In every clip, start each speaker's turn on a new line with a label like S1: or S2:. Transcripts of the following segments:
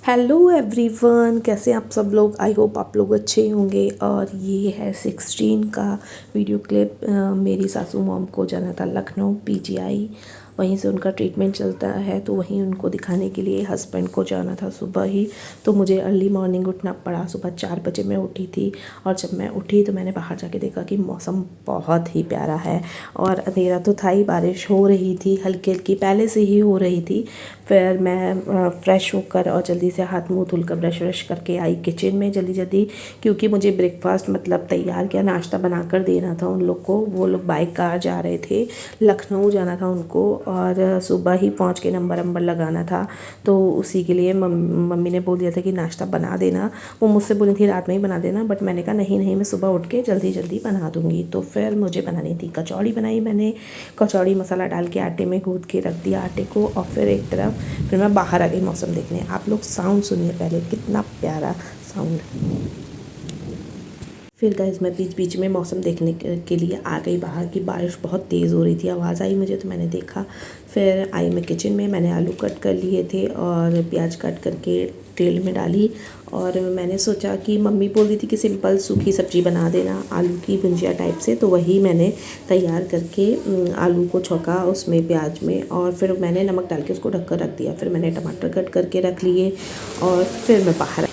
S1: Hello everyone, कैसे हैं आप सब लोग। आई होप आप लोग अच्छे होंगे। और ये है 16 का वीडियो क्लिप। मेरी सासू मॉम को जाना था लखनऊ पीजीआई, वहीं से उनका ट्रीटमेंट चलता है, तो वहीं उनको दिखाने के लिए हस्बैंड को जाना था सुबह ही। तो मुझे अर्ली मॉर्निंग उठना पड़ा। सुबह 4 बजे मैं उठी थी, और जब मैं उठी तो मैंने बाहर जाके देखा कि मौसम बहुत ही प्यारा है। और अंधेरा तो था ही, बारिश हो रही थी, हल्की हल्की पहले से ही हो रही थी। फिर मैं फ़्रेश होकर और जल्दी से हाथ मुंह धुलकर ब्रश व्रश करके आई किचन में जल्दी जल्दी, क्योंकि मुझे ब्रेकफास्ट मतलब तैयार किया, नाश्ता बनाकर देना था उन लोग को। वो लोग बाइक कार जा रहे थे, लखनऊ जाना था उनको, और सुबह ही पहुंच के नंबर नंबर लगाना था। तो उसी के लिए मम्मी ने बोल दिया था कि नाश्ता बना देना। वो मुझसे बोली थी रात में ही बना देना, बट मैंने कहा नहीं नहीं, मैं सुबह उठ के जल्दी जल्दी बना दूँगी। तो फिर मुझे बनानी थी कचौड़ी। बनाई मैंने कचौड़ी, मसाला डाल के आटे में गूँथ के रख दिया आटे को, और फिर एक तरफ फिर मैं बाहर आ गई मौसम देखने। आप लोग साउंड सुनिए पहले, कितना प्यारा साउंड। फिर गाइस मैं बीच बीच में मौसम देखने के लिए आ गई बाहर की। बारिश बहुत तेज़ हो रही थी, आवाज़ आई मुझे तो मैंने देखा। फिर आई मैं किचन में, मैंने आलू कट कर लिए थे और प्याज कट करके तेल में डाली। और मैंने सोचा कि मम्मी बोल रही थी कि सिंपल सूखी सब्ज़ी बना देना आलू की भुंजिया टाइप से, तो वही मैंने तैयार करके आलू को छौंका उसमें प्याज में, और फिर मैंने नमक डाल के उसको ढक कर रख दिया। फिर मैंने टमाटर कट करके रख लिए, और फिर मैं बाहर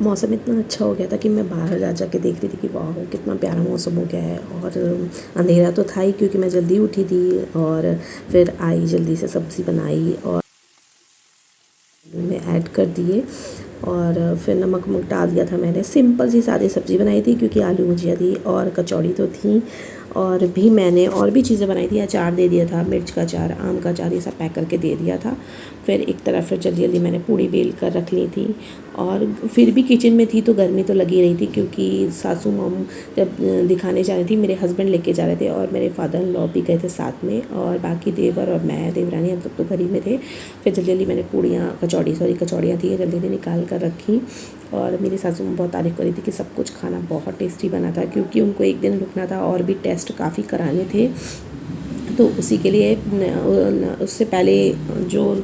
S1: मौसम इतना अच्छा हो गया था कि मैं बाहर जा जा के देख रही थी कि वाह कितना प्यारा मौसम हो गया है। और अंधेरा तो था ही, क्योंकि मैं जल्दी उठी थी। और फिर आई जल्दी से सब्ज़ी बनाई और में ऐड कर दिए, और फिर नमक वमक डाल दिया था मैंने। सिंपल सी सादी सब्ज़ी बनाई थी, क्योंकि आलू भुजिया थी और कचौड़ी तो थी। और भी मैंने और भी चीज़ें बनाई थी, अचार दे दिया था, मिर्च का अचार, आम का अचार, ये सब पैक करके दे दिया था। फिर एक तरफ फिर जल्दी जल्दी मैंने पूड़ी बेल कर रख ली थी। और फिर भी किचन में थी तो गर्मी तो लगी रही थी, क्योंकि सासू मॉम जब दिखाने जा रही थी, मेरे हस्बैंड लेके जा रहे थे, और मेरे फादर इन लॉ भी गए थे साथ में, और बाकी देवर और मैं देवरानी हम सब तो घर ही में थे। फिर जल्दी जल्दी मैंने पूड़ियाँ कचौड़ियाँ थी, जल्दी जल्दी निकाल कर रखी। और मेरी सासू माँ बहुत तारीफ़ कर रही थी कि सब कुछ खाना बहुत टेस्टी बना था, क्योंकि उनको एक दिन रुकना था और भी टेस्ट काफ़ी कराने थे। तो उसी के लिए उससे पहले जो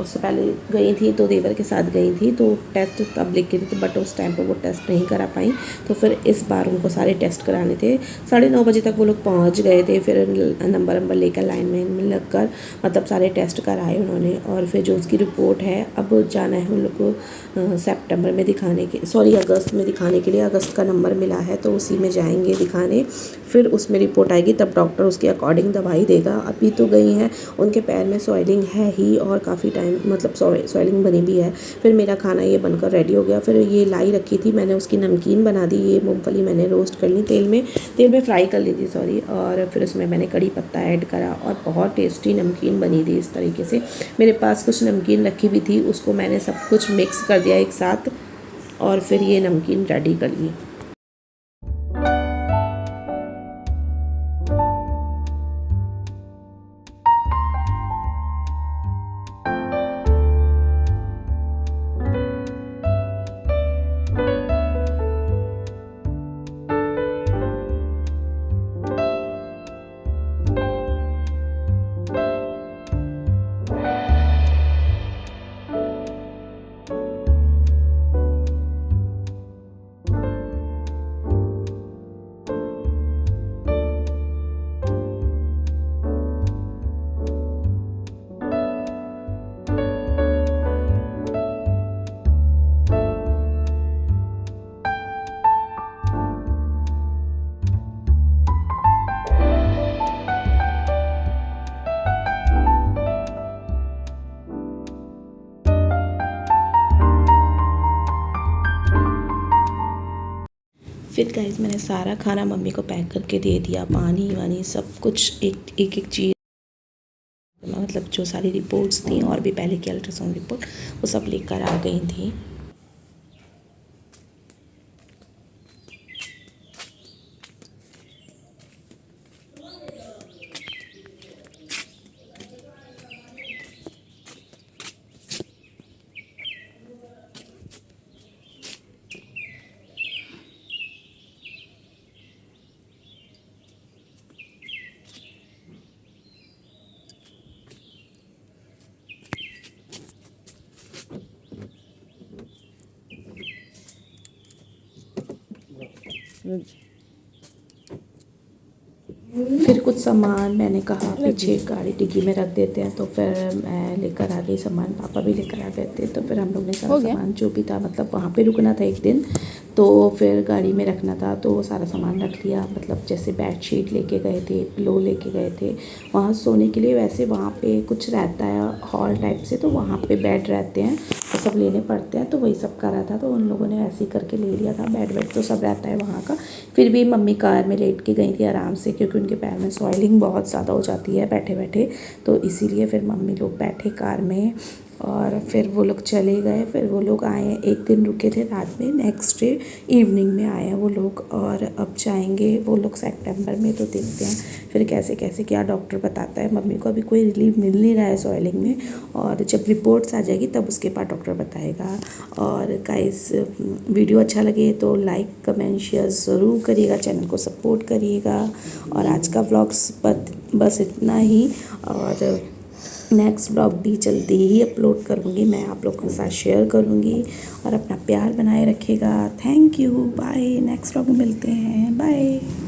S1: उससे पहले गई थी तो देवर के साथ गई थी, तो टेस्ट तब लिख के थे, बट उस टाइम पर वो टेस्ट नहीं करा पाई। तो फिर इस बार उनको सारे टेस्ट कराने थे। 9:30 बजे तक वो लोग पहुंच गए थे। फिर नंबर लेकर लाइन में लगकर मतलब सारे टेस्ट कराए उन्होंने। और फिर जो उसकी रिपोर्ट है, अब जाना है उन लोग को सितंबर में दिखाने के, सॉरी अगस्त में दिखाने के लिए। अगस्त का नंबर मिला है तो उसी में जाएंगे दिखाने। फिर उसमें रिपोर्ट आएगी, तब डॉक्टर उसके अकॉर्डिंग दवाई देगा। अभी तो गई हैं, उनके पैर में सॉइलिंग है ही, और काफ़ी टाइम मतलब सॉइलिंग बनी भी है। फिर मेरा खाना ये बनकर रेडी हो गया। फिर ये लाई रखी थी मैंने, उसकी नमकीन बना दी। ये मूंगफली मैंने रोस्ट कर ली, तेल में फ्राई कर ली थी, सॉरी। और फिर उसमें मैंने कड़ी पत्ता ऐड करा, और बहुत टेस्टी नमकीन बनी थी इस तरीके से। मेरे पास कुछ नमकीन रखी हुई थी, उसको मैंने सब कुछ मिक्स कर दिया एक साथ, और फिर ये नमकीन रेडी कर ली। फिर गाइस मैंने सारा खाना मम्मी को पैक करके दे दिया, पानी वानी सब कुछ, एक चीज़ मतलब जो सारी रिपोर्ट्स थी, और भी पहले की अल्ट्रासाउंड रिपोर्ट, वो सब लेकर आ गई थी। फिर कुछ सामान मैंने कहा पीछे गाड़ी डिग्गी में रख देते हैं, तो फिर मैं लेकर आ गई सामान, पापा भी लेकर आ गए थे। तो फिर हम लोग ने सारा सामान जो भी था, मतलब वहाँ पे रुकना था एक दिन, तो फिर गाड़ी में रखना था, तो वो सारा सामान रख लिया। मतलब जैसे बेडशीट लेके गए थे, पिलो लेके गए थे वहाँ सोने के लिए। वैसे वहाँ पे कुछ रहता है हॉल टाइप से, तो वहाँ पे बेड रहते हैं तो सब लेने पड़ते हैं, तो वही सब करा था। तो उन लोगों ने ऐसे ही करके ले लिया था। बेड वेड तो सब रहता है वहाँ का। फिर भी मम्मी कार में लेट के गई थी आराम से, क्योंकि उनके पैर में सॉइलिंग बहुत ज़्यादा हो जाती है बैठे बैठे, तो इसीलिए फिर मम्मी लोग बैठे कार में और फिर वो लोग चले गए। फिर वो लोग आए, एक दिन रुके थे रात में, नेक्स्ट डे इवनिंग में आए हैं वो लोग। और अब जाएंगे वो लोग सितंबर में, तो देखते हैं फिर कैसे कैसे क्या डॉक्टर बताता है। मम्मी को अभी कोई रिलीफ मिल नहीं रहा है सॉइलिंग में, और जब रिपोर्ट्स आ जाएगी तब उसके बाद डॉक्टर बताएगा। और गाइस, वीडियो अच्छा लगे तो लाइक कमेंट शेयर ज़रूर करिएगा, चैनल को सपोर्ट करिएगा। और आज का व्लॉग्स बस इतना ही, और नेक्स्ट ब्लॉग भी जल्दी ही अपलोड करूँगी, मैं आप लोगों के साथ शेयर करूँगी। और अपना प्यार बनाए रखिएगा। Thank you, bye. Next blog में मिलते हैं, बाय।